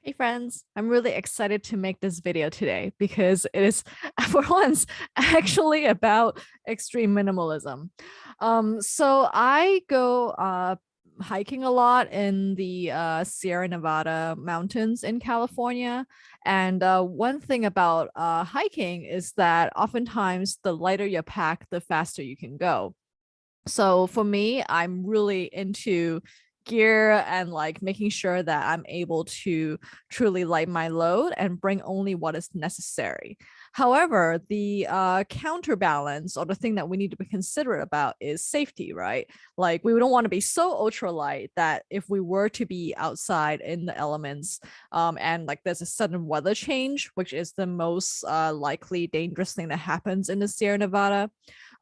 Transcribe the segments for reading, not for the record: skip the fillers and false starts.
Hey friends, I'm really excited to make this video today because it is for once actually about extreme minimalism. So I go hiking a lot in the Sierra Nevada mountains in California. And one thing about hiking is that oftentimes the lighter you pack, the faster you can go. So for me, I'm really into gear and like making sure that I'm able to truly light my load and bring only what is necessary. However, the counterbalance or the thing that we need to be considerate about is safety, right? Like we don't want to be so ultralight that if we were to be outside in the elements and like there's a sudden weather change, which is the most likely dangerous thing that happens in the Sierra Nevada,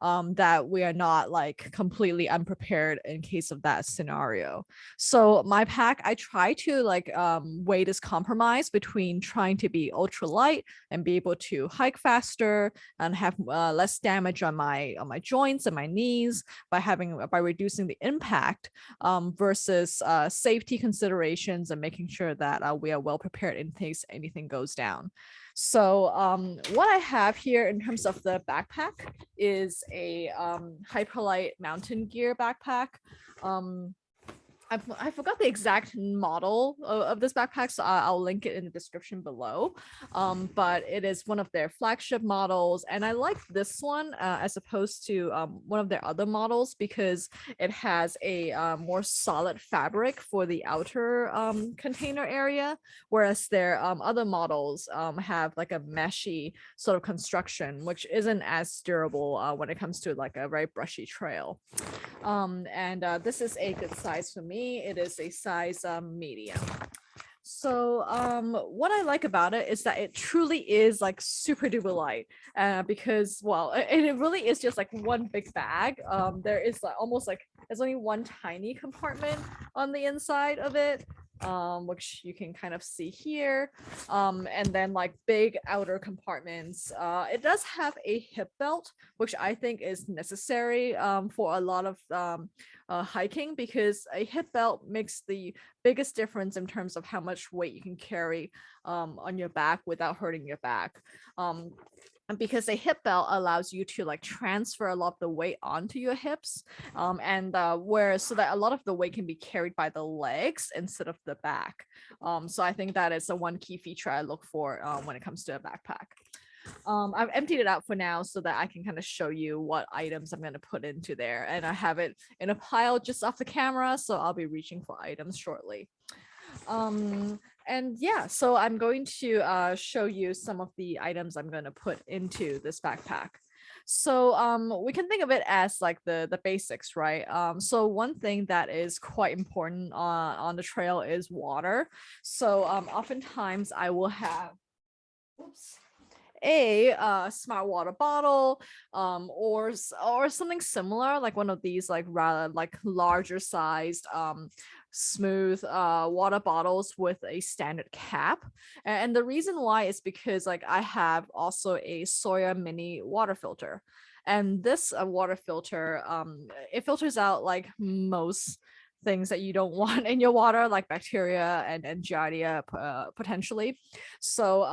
that we are not like completely unprepared in case of that scenario. So my pack, I try to like weigh this compromise between trying to be ultra light and be able to hike faster and have less damage on my joints and my knees by reducing the impact versus safety considerations and making sure that we are well prepared in case anything goes down. So what I have here in terms of the backpack is a Hyperlite mountain gear backpack. I forgot the exact model of this backpack, so I'll link it in the description below. But it is one of their flagship models, and I like this one as opposed to one of their other models because it has a more solid fabric for the outer container area, whereas their other models have like a meshy sort of construction, which isn't as durable when it comes to like a very brushy trail. And this is a good size for me. It is a size medium. So what I like about it is that it truly is like super duper light because well it really is just like one big bag. There is like almost like there's only one tiny compartment on the inside of it, which you can kind of see here, and then like big outer compartments. It does have a hip belt, which I think is necessary for a lot of hiking because a hip belt makes the biggest difference in terms of how much weight you can carry on your back without hurting your back. And because a hip belt allows you to like transfer a lot of the weight onto your hips, and where so that a lot of the weight can be carried by the legs instead of the back. So I think that is the one key feature I look for when it comes to a backpack. I've emptied it out for now so that I can kind of show you what items I'm going to put into there, and I have it in a pile just off the camera, so I'll be reaching for items shortly. And yeah, so I'm going to show you some of the items I'm going to put into this backpack. So we can think of it as like the basics, right? So one thing that is quite important on the trail is water. So oftentimes I will have a smart water bottle or something similar, like one of these like rather like larger sized smooth water bottles with a standard cap. And the reason why is because like I have also a Sawyer mini water filter, and this water filter it filters out like most things that you don't want in your water, like bacteria and giardia potentially. So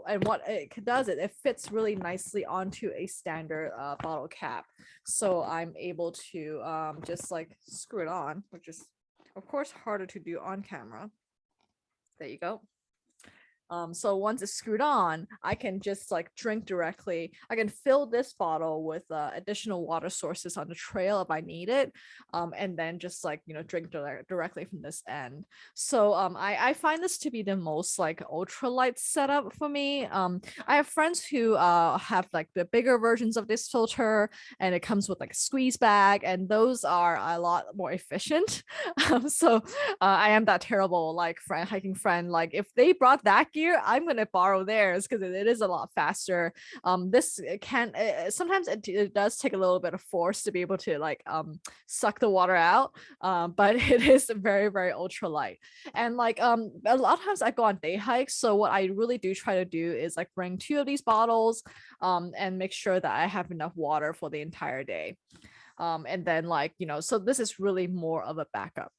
and what it does is it fits really nicely onto a standard bottle cap, so I'm able to just like screw it on, which is of course harder to do on camera. There you go. So once it's screwed on, I can just like drink directly. I can fill this bottle with additional water sources on the trail if I need it, and then just like drink directly from this end. So I find this to be the most like ultralight setup for me. I have friends who have like the bigger versions of this filter, and it comes with like a squeeze bag, and those are a lot more efficient. So I am that terrible like hiking friend. Like if they brought that gear, I'm gonna borrow theirs because it is a lot faster. This can sometimes it does take a little bit of force to be able to like suck the water out, but it is very very ultra light. And like a lot of times I go on day hikes, so what I really do try to do is like bring 2 of these bottles and make sure that I have enough water for the entire day. And then like so this is really more of a backup.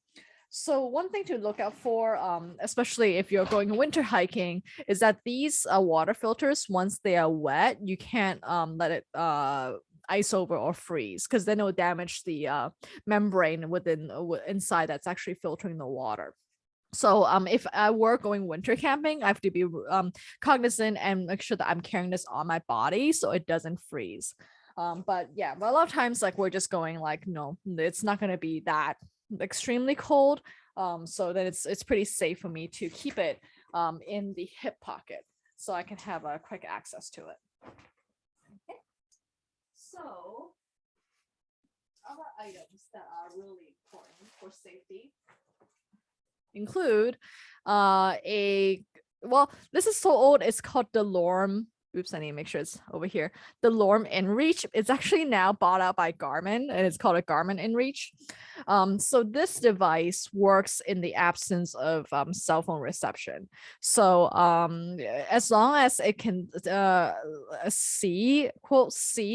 So one thing to look out for, especially if you're going winter hiking, is that these water filters, once they are wet, you can't let it ice over or freeze, because then it will damage the membrane within inside that's actually filtering the water. So if I were going winter camping, I have to be cognizant and make sure that I'm carrying this on my body so it doesn't freeze. But yeah, but a lot of times like we're just going like, no, it's not going to be that extremely cold. So then it's pretty safe for me to keep it in the hip pocket so I can have a quick access to it. Okay. So other items that are really important for safety include this is so old, it's called the Lorm. Oops, I need to make sure it's over here. The Lorm Inreach. It's actually now bought out by Garmin, and it's called a Garmin Inreach. So this device works in the absence of cell phone reception. So as long as it can see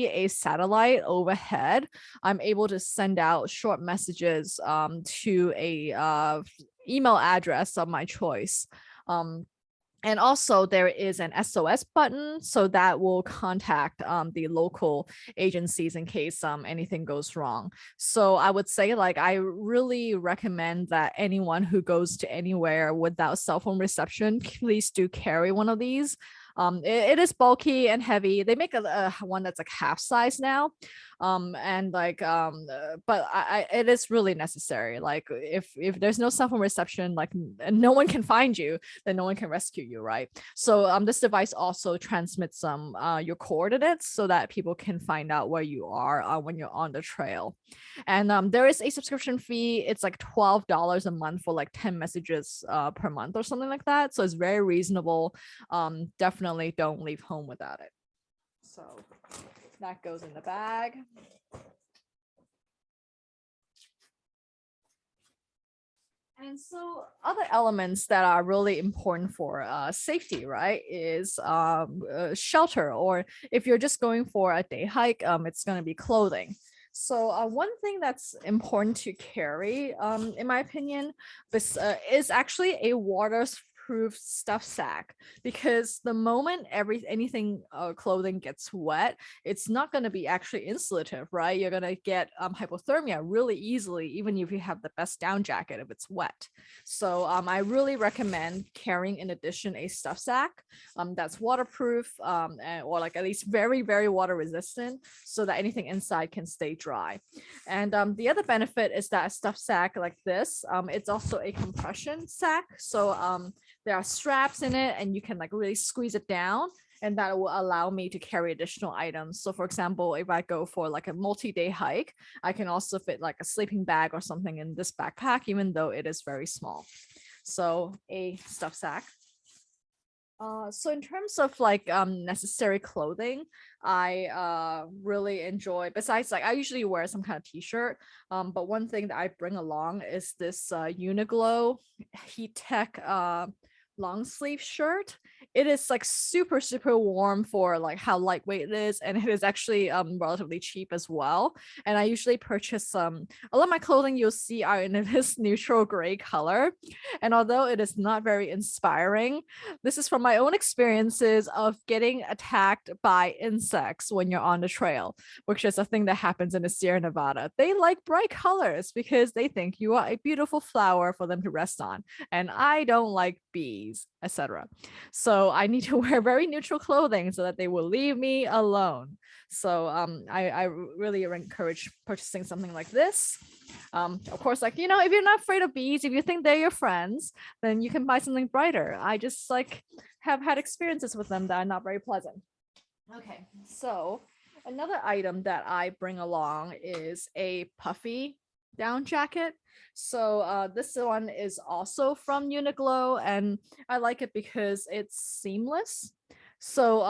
a satellite overhead, I'm able to send out short messages to a email address of my choice. And also there is an SOS button, so that will contact the local agencies in case anything goes wrong. So I would say like I really recommend that anyone who goes to anywhere without cell phone reception, please do carry one of these. It is bulky and heavy. They make a one that's like half size now. And like but it is really necessary. Like if there's no cell phone reception, like no one can find you, then no one can rescue you, right? So this device also transmits your coordinates so that people can find out where you are when you're on the trail. And there is a subscription fee. It's like $12 a month for like 10 messages per month or something like that. So it's very reasonable. Definitely don't leave home without it. So that goes in the bag. And so other elements that are really important for safety, right, is shelter, or if you're just going for a day hike, it's going to be clothing. So one thing that's important to carry, in my opinion, is actually a waterproof stuff sack, because the moment anything clothing gets wet, it's not going to be actually insulative, right? You're going to get hypothermia really easily, even if you have the best down jacket if it's wet. So I really recommend carrying in addition a stuff sack that's waterproof or like at least very, very water resistant, so that anything inside can stay dry. And the other benefit is that a stuff sack like this, it's also a compression sack. So there are straps in it and you can like really squeeze it down, and that will allow me to carry additional items. So for example, if I go for like a multi-day hike, I can also fit like a sleeping bag or something in this backpack, even though it is very small. So a stuff sack. So in terms of like necessary clothing, I really enjoy, besides like I usually wear some kind of t-shirt, but one thing that I bring along is this Uniqlo Heat Tech long sleeve shirt. It is like super, super warm for like how lightweight it is, and it is actually relatively cheap as well. And I usually purchase a lot of my clothing you'll see are in this neutral gray color. And although it is not very inspiring, this is from my own experiences of getting attacked by insects when you're on the trail, which is a thing that happens in the Sierra Nevada. They like bright colors because they think you are a beautiful flower for them to rest on. And I don't like bees, etc. So I need to wear very neutral clothing so that they will leave me alone. So I really encourage purchasing something like this. Of course, like, you know, if you're not afraid of bees, if you think they're your friends, then you can buy something brighter. I just like have had experiences with them that are not very pleasant. Okay, so another item that I bring along is a Puffy down jacket. So this one is also from Uniqlo, and I like it because it's seamless. So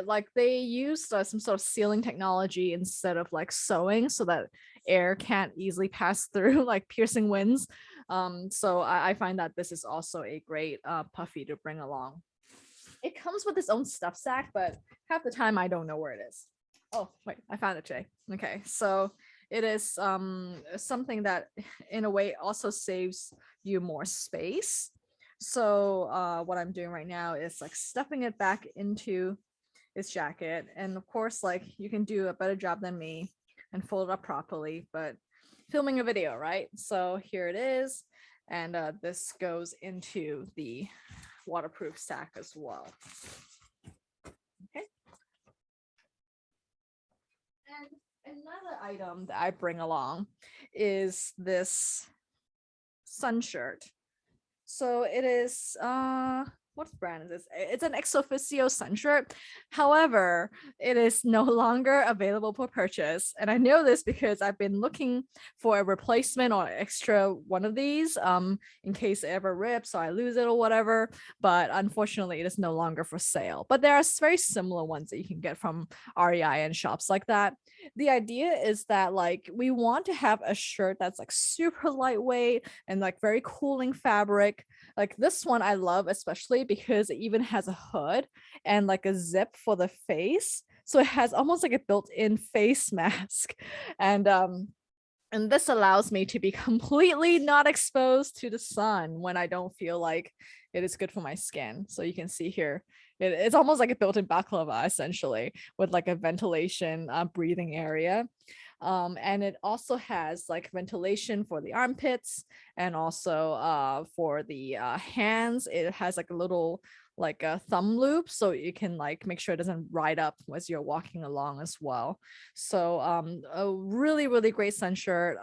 like they used some sort of sealing technology instead of like sewing, so that air can't easily pass through like piercing winds. So I find that this is also a great Puffy to bring along. It comes with its own stuff sack, but half the time I don't know where it is. Oh, wait, I found it, Jay. Okay, so it is something that in a way also saves you more space. So what I'm doing right now is like stuffing it back into its jacket. And of course, like you can do a better job than me and fold it up properly, but filming a video, right? So here it is. And this goes into the waterproof sack as well. Okay. And another item that I bring along is this sun shirt. So it is what brand is this? It's an ex officio sun shirt. However, it is no longer available for purchase. And I know this because I've been looking for a replacement or extra one of these in case it ever rips or I lose it or whatever. But unfortunately, it is no longer for sale. But there are very similar ones that you can get from REI and shops like that. The idea is that like we want to have a shirt that's like super lightweight and like very cooling fabric. Like this one I love especially because it even has a hood and like a zip for the face. So it has almost like a built-in face mask. And this allows me to be completely not exposed to the sun when I don't feel like it is good for my skin. So you can see here, it's almost like a built-in baklava essentially with like a ventilation breathing area. And it also has like ventilation for the armpits and also for the hands. It has like a little like a thumb loop so you can like make sure it doesn't ride up as you're walking along as well. So a really great sun shirt.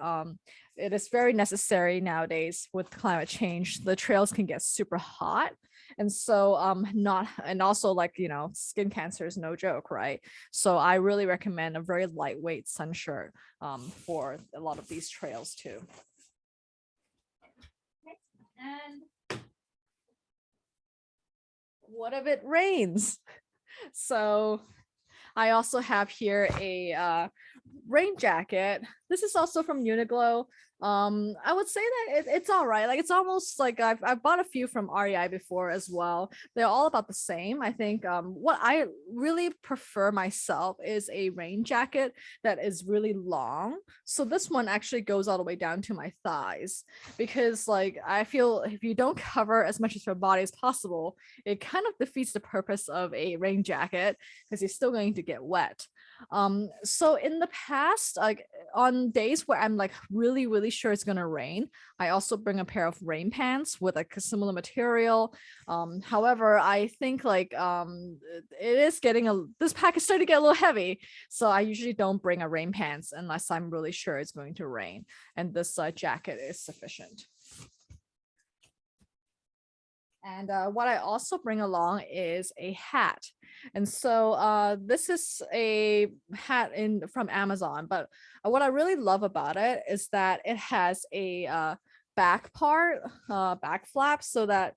It is very necessary nowadays with climate change. The trails can get super hot, and so not, and also like skin cancer is no joke, right? So I really recommend a very lightweight sun shirt for a lot of these trails too. And what if it rains? So I also have here a rain jacket. This is also from Uniqlo. I would say that it's all right. Like it's almost like I've bought a few from REI before as well. They're all about the same. I think what I really prefer myself is a rain jacket that is really long. So this one actually goes all the way down to my thighs because like I feel if you don't cover as much of your body as possible, it kind of defeats the purpose of a rain jacket because you're still going to get wet. So in the past, like on days where I'm like really sure it's gonna rain, I also bring a pair of rain pants with like a similar material. However, I think like it is getting this pack is starting to get a little heavy, so I usually don't bring a rain pants unless I'm really sure it's going to rain, and this jacket is sufficient. And what I also bring along is a hat. And so this is a hat from Amazon, but what I really love about it is that it has a back part, back flap, so that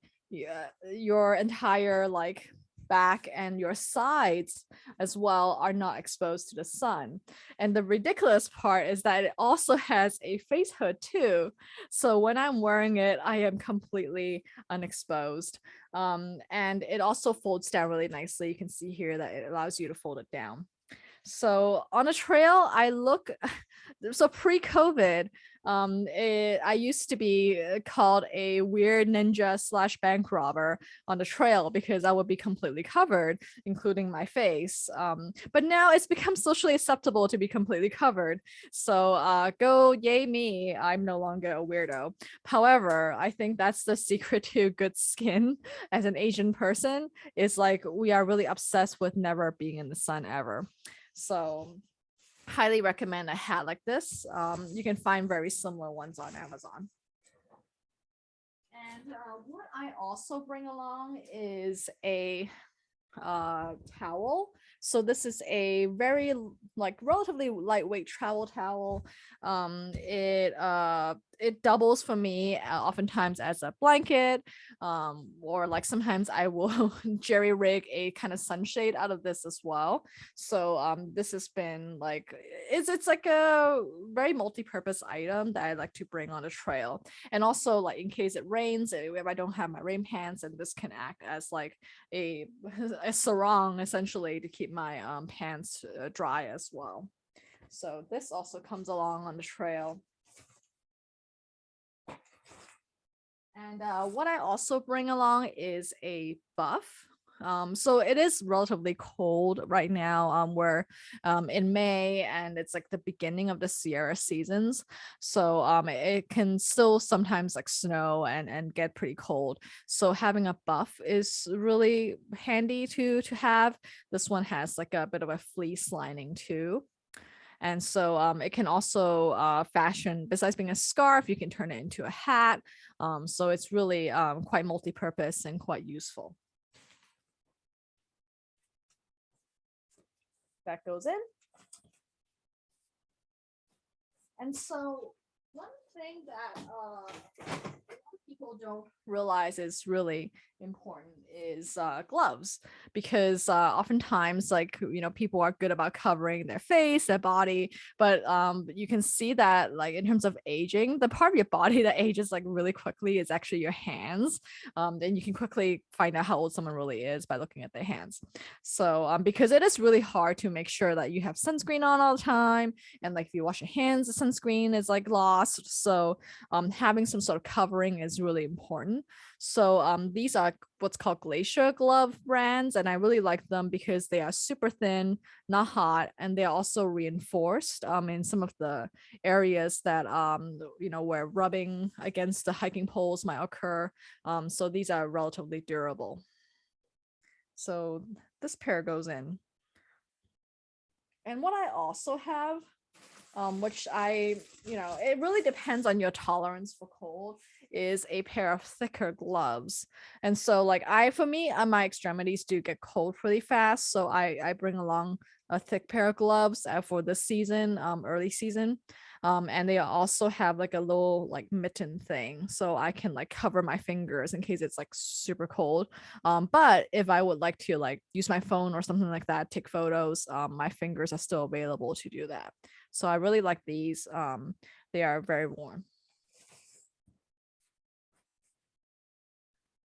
your entire like back and your sides as well are not exposed to the sun. And the ridiculous part is that it also has a face hood too. So when I'm wearing it, I am completely unexposed. And it also folds down really nicely. You can see here that it allows you to fold it down. So on a trail, I look so pre-COVID, I used to be called a weird ninja / bank robber on the trail because I would be completely covered, including my face. But now it's become socially acceptable to be completely covered. So go yay me, I'm no longer a weirdo. However, I think that's the secret to good skin as an Asian person is like we are really obsessed with never being in the sun ever. So highly recommend a hat like this. You can find very similar ones on Amazon. And what I also bring along is a towel. So this is a very like relatively lightweight travel towel. It doubles for me oftentimes as a blanket, or like sometimes I will jerry rig a kind of sunshade out of this as well. So this has been like it's like a very multi-purpose item that I like to bring on a trail. And also like in case it rains, if I don't have my rain pants, and this can act as like a sarong essentially to keep my pants dry as well. So this also comes along on the trail. And what I also bring along is a buff. So it is relatively cold right now. We're in May, and it's like the beginning of the Sierra seasons. So it can still sometimes like snow and get pretty cold. So having a buff is really handy to have. This one has like a bit of a fleece lining too. And so it can also fashion, besides being a scarf, you can turn it into a hat. So it's really quite multi-purpose and quite useful. That goes in. And so one thing that people don't realize is really important is gloves, because oftentimes, like, you know, people are good about covering their face, their body, but you can see that, like, in terms of aging, the part of your body that ages like really quickly is actually your hands. Then you can quickly find out how old someone really is by looking at their hands. So because it is really hard to make sure that you have sunscreen on all the time, and like if you wash your hands, the sunscreen is like lost. So having some sort of covering is really important. So these are what's called Glacier glove brands, and I really like them because they are super thin, not hot, and they're also reinforced in some of the areas that you know, where rubbing against the hiking poles might occur. So these are relatively durable. So this pair goes in. And what I also have, which you know, it really depends on your tolerance for cold, is a pair of thicker gloves. And so like for me, my extremities do get cold pretty fast. So I bring along a thick pair of gloves for this season, early season. And they also have like a little like mitten thing, so I can like cover my fingers in case it's like super cold. But if I would like to like use my phone or something like that, take photos, my fingers are still available to do that. So I really like these. They are very warm.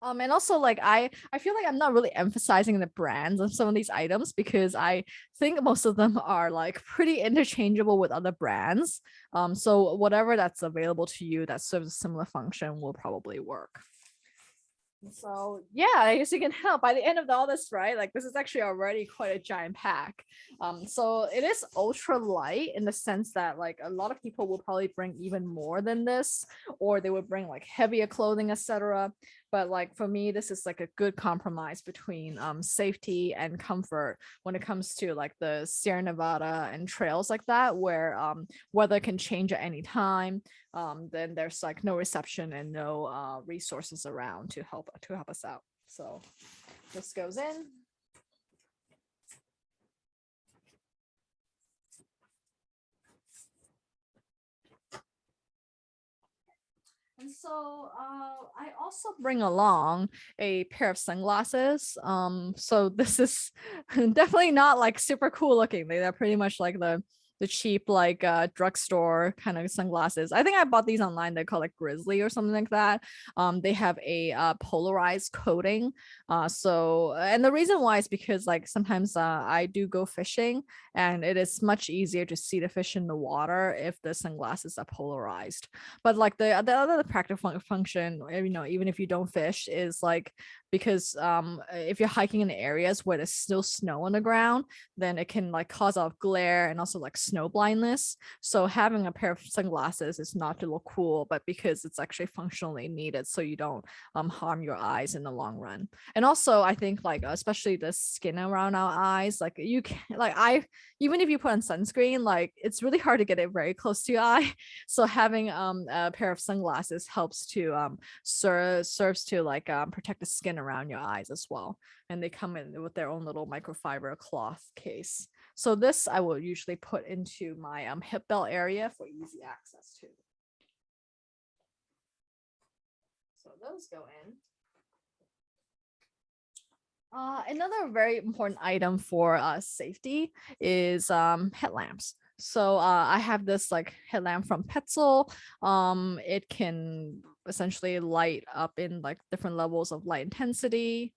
And also like I feel like I'm not really emphasizing the brands of some of these items, because I think most of them are like pretty interchangeable with other brands. So whatever that's available to you that serves a similar function will probably work. So yeah, I guess you can help by the end of all this, right? Like this is actually already quite a giant pack. So it is ultra light in the sense that like a lot of people will probably bring even more than this, or they would bring like heavier clothing, etc. But like for me, this is like a good compromise between safety and comfort when it comes to like the Sierra Nevada and trails like that, where weather can change at any time. Then there's like no reception and no resources around to help us out. So this goes in. And so I also bring along a pair of sunglasses. So this is definitely not like super cool looking. They're pretty much like the cheap like drugstore kind of sunglasses. I think I bought these online. They're called like Grizzly or something like that. They have a polarized coating. So and the reason why is because like sometimes I do go fishing, and it is much easier to see the fish in the water if the sunglasses are polarized. But like the other practical function, you know, even if you don't fish, is like because if you're hiking in areas where there's still snow on the ground, then it can like cause off glare and also like snow blindness. So having a pair of sunglasses is not to look cool, but because it's actually functionally needed, so you don't harm your eyes in the long run. And also I think like especially the skin around our eyes, like you can like even if you put on sunscreen, like it's really hard to get it very close to your eye. So having a pair of sunglasses helps to serves to like protect the skin around your eyes as well. And they come in with their own little microfiber cloth case. So this I will usually put into my hip belt area for easy access to. So those go in. Another very important item for safety is headlamps. So I have this like headlamp from Petzl. It can essentially light up in like different levels of light intensity.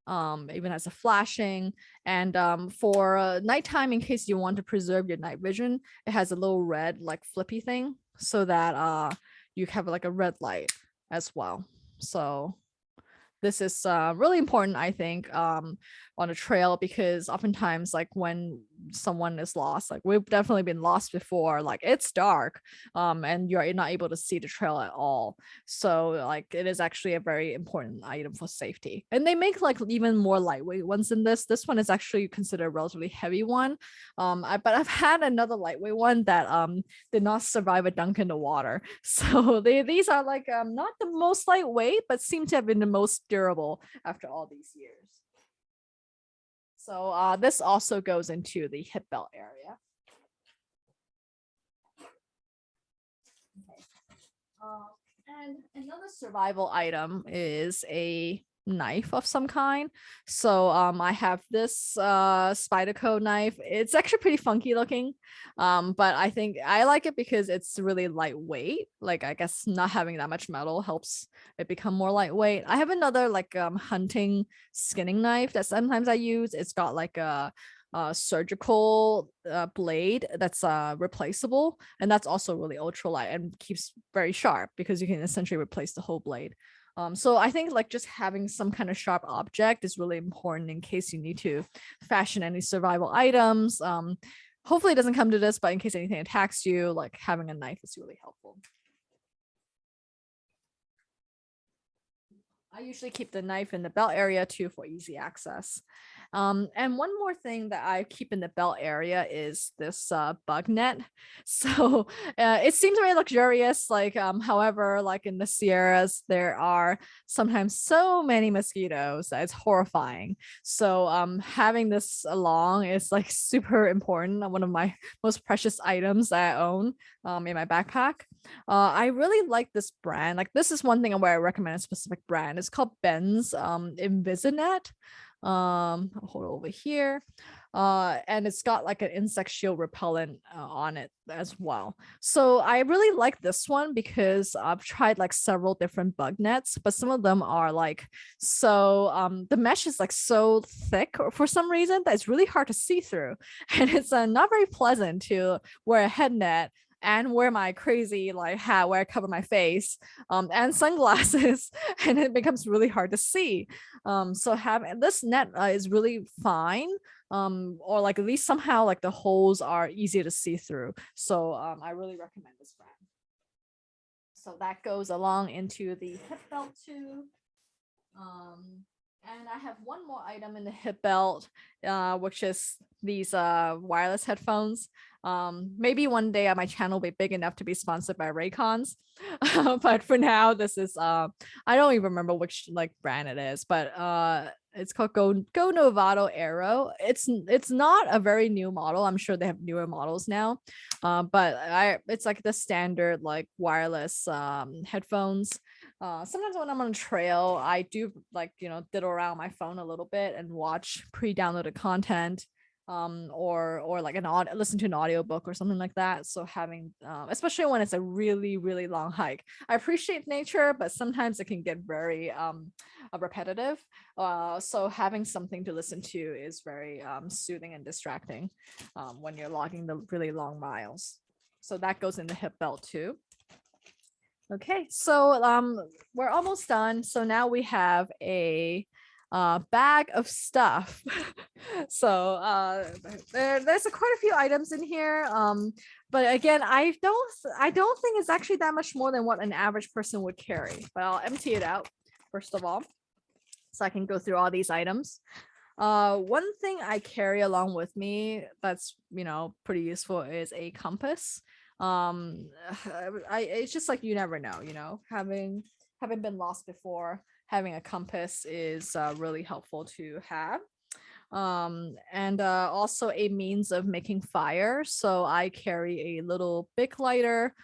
even as a flashing. And for nighttime, in case you want to preserve your night vision, it has a little red like flippy thing so that you have like a red light as well. So this is really important, I think, on a trail, because oftentimes like when someone is lost, like we've definitely been lost before, like it's dark and you're not able to see the trail at all. So like it is actually a very important item for safety. And they make like even more lightweight ones in this. This one is actually considered a relatively heavy one. But I've had another lightweight one that did not survive a dunk in the water. So these are like not the most lightweight, but seem to have been the most durable after all these years. So this also goes into the hip belt area. Okay. And another survival item is a knife of some kind. So I have this Spyderco knife. It's actually pretty funky looking, but I think I like it because it's really lightweight. Like I guess not having that much metal helps it become more lightweight. I have another like hunting skinning knife that sometimes I use. It's got like a surgical blade that's replaceable, and that's also really ultralight and keeps very sharp because you can essentially replace the whole blade. So I think like just having some kind of sharp object is really important in case you need to fashion any survival items. Hopefully it doesn't come to this, but in case anything attacks you, like having a knife is really helpful. I usually keep the knife in the belt area too for easy access. And one more thing that I keep in the belt area is this bug net. So it seems very luxurious. Like, however, like in the Sierras, there are sometimes so many mosquitoes that it's horrifying. So having this along is like super important. One of my most precious items that I own in my backpack. I really like this brand. Like this is one thing where I recommend a specific brand. It's called Ben's Invisinet. I'll hold it over here. And it's got like an insect shield repellent on it as well. So I really like this one because I've tried like several different bug nets, but some of them are like so the mesh is like so thick for some reason that it's really hard to see through, and it's not very pleasant to wear a head net and wear my crazy like hat where I cover my face and sunglasses, and it becomes really hard to see. So having this net is really fine, or like at least somehow like the holes are easy to see through. So I really recommend this brand. So that goes along into the hip belt too. And I have one more item in the hip belt, which is these wireless headphones. Maybe one day my channel will be big enough to be sponsored by Raycons. But for now, this is I don't even remember which like brand it is, but it's called Go Novato Aero. It's not a very new model. I'm sure they have newer models now. But it's like the standard like wireless headphones. Sometimes when I'm on a trail, I do like, diddle around my phone a little bit and watch pre-downloaded content, or like listen to an audiobook or something like that. So having, especially when it's a really, really long hike, I appreciate nature, but sometimes it can get very repetitive. So having something to listen to is very soothing and distracting when you're logging the really long miles. So that goes in the hip belt too. Okay, so we're almost done. So now we have a bag of stuff. So there's quite a few items in here. But again, I don't think it's actually that much more than what an average person would carry. But I'll empty it out first of all, so I can go through all these items. One thing I carry along with me that's pretty useful is a compass. It's just like you never know, having been lost before, having a compass is really helpful to have. And also a means of making fire. So I carry a little Bic lighter.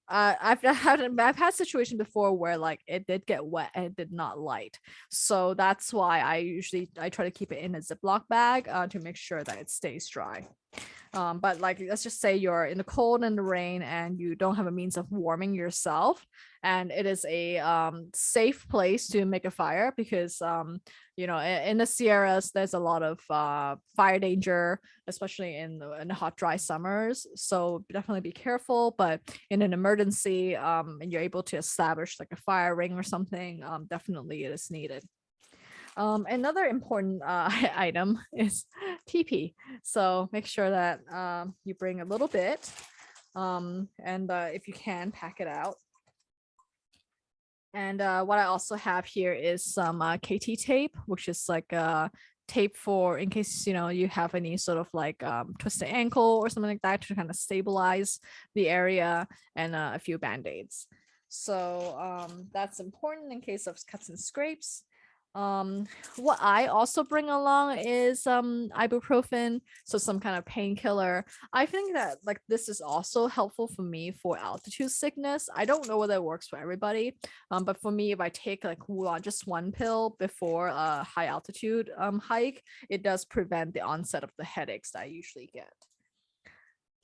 I've had situations before where like it did get wet and it did not light, so that's why I try to keep it in a Ziploc bag to make sure that it stays dry. But like, let's just say you're in the cold and the rain and you don't have a means of warming yourself, and it is a safe place to make a fire because you know, in the Sierras there's a lot of fire danger, especially in the hot dry summers. So definitely be careful. But in an emergency, and you're able to establish like a fire ring or something, definitely it is needed. Another important item is TP. So make sure that you bring a little bit, and if you can, pack it out. And what I also have here is some KT tape, which is like a tape for in case, you know, you have any sort of like twisted ankle or something like that to kind of stabilize the area, and a few band-aids. So that's important in case of cuts and scrapes. What I also bring along is ibuprofen, so some kind of painkiller. I think that like this is also helpful for me for altitude sickness. I don't know whether it works for everybody, but for me, if I take like just one pill before a high altitude hike, it does prevent the onset of the headaches that I usually get.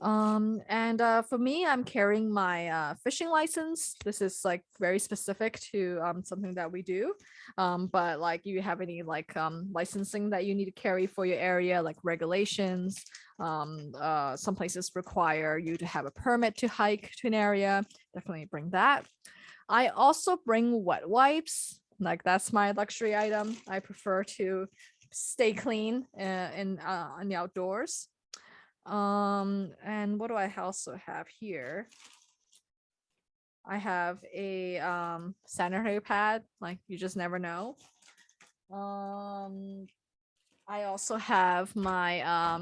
And for me, I'm carrying my fishing license. This is like very specific to something that we do. But like, you have any like licensing that you need to carry for your area, like regulations, some places require you to have a permit to hike to an area, definitely bring that. I also bring wet wipes, like that's my luxury item. I prefer to stay clean in the outdoors. And what do I also have here? I have a sanitary pad, like you just never know. I also have my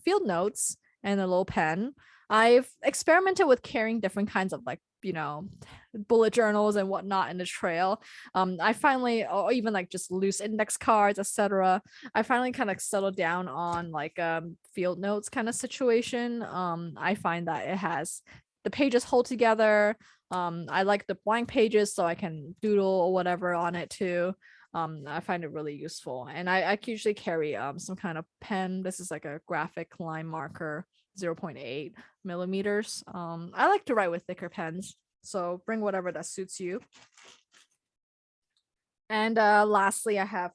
field notes and a little pen. I've experimented with carrying different kinds of like, you know, bullet journals and whatnot in the trail. I finally, or even like just loose index cards, etc. I finally kind of settled down on like field notes kind of situation. I find that it has the pages hold together. I like the blank pages so I can doodle or whatever on it too. I find it really useful, and I usually carry some kind of pen. This is like a graphic line marker, 0.8 millimeters. I like to write with thicker pens, so bring whatever that suits you. And lastly, I have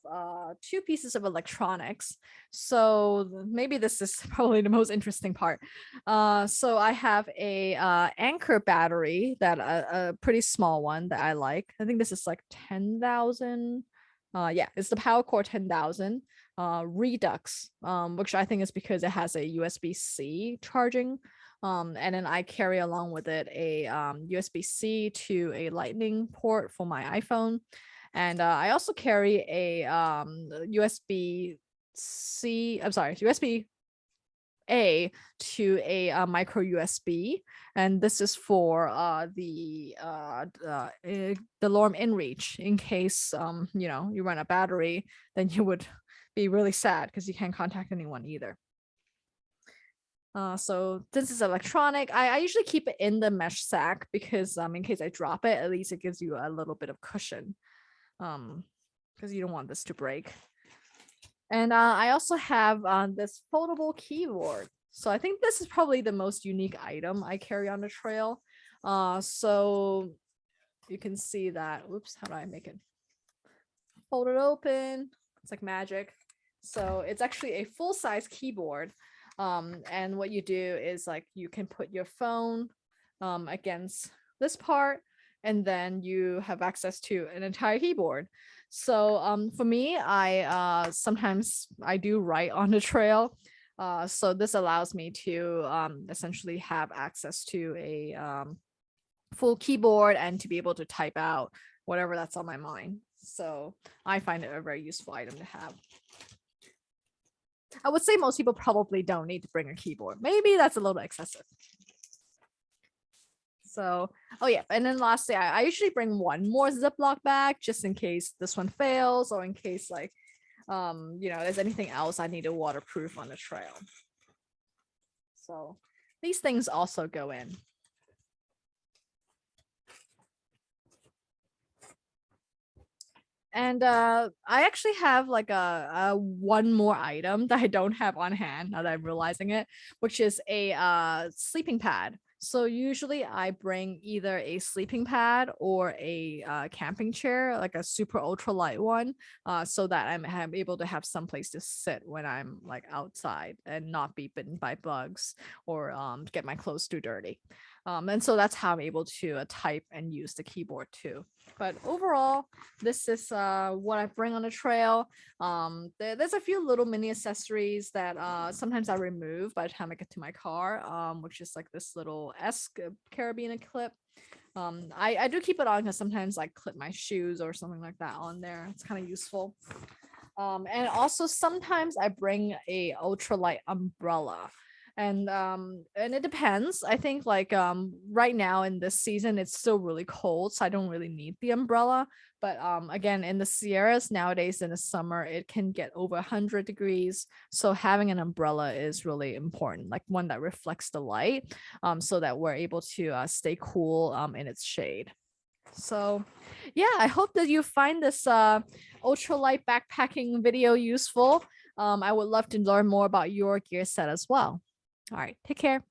two pieces of electronics. So maybe this is probably the most interesting part. So I have a Anchor battery, that a pretty small one that I like. I think this is like 10,000. Yeah, it's the PowerCore 10,000 Redux, which I think is because it has a USB-C charging. And then I carry along with it a USB-C to a Lightning port for my iPhone. And I also carry a USB-C, I'm sorry, USB-A to a micro USB, and this is for the Garmin Inreach, in case you know, you run a battery, then you would be really sad because you can't contact anyone either. So this is electronic. I usually keep it in the mesh sack because in case I drop it, at least it gives you a little bit of cushion, because you don't want this to break. And I also have this foldable keyboard. So I think this is probably the most unique item I carry on the trail. So you can see that. Oops, how do I make it? Fold it open. It's like magic. So it's actually a full-size keyboard. And what you do is like you can put your phone against this part, and then you have access to an entire keyboard. So for me, I sometimes I do write on the trail. So this allows me to essentially have access to a full keyboard and to be able to type out whatever that's on my mind. So I find it a very useful item to have. I would say most people probably don't need to bring a keyboard. Maybe that's a little excessive. So, oh yeah, and then lastly, I usually bring one more Ziploc bag just in case this one fails, or in case like, you know, there's anything else I need to waterproof on the trail. So these things also go in. And I actually have like a one more item that I don't have on hand now that I'm realizing it, which is a sleeping pad. So usually I bring either a sleeping pad or a camping chair, like a super ultra light one, so that I'm able to have some place to sit when I'm like outside and not be bitten by bugs or get my clothes too dirty. And so that's how I'm able to type and use the keyboard too. But overall, this is what I bring on the trail. There's a few little mini accessories that sometimes I remove by the time I get to my car, which is like this little carabiner clip. I do keep it on because sometimes I clip my shoes or something like that on there. It's kind of useful. And also sometimes I bring a ultralight umbrella. And it depends. I think like right now in this season it's still really cold, so I don't really need the umbrella. But again, in the Sierras nowadays in the summer it can get over 100 degrees, so having an umbrella is really important, like one that reflects the light, so that we're able to stay cool in its shade. So yeah, I hope that you find this ultralight backpacking video useful. I would love to learn more about your gear set as well. All right, take care.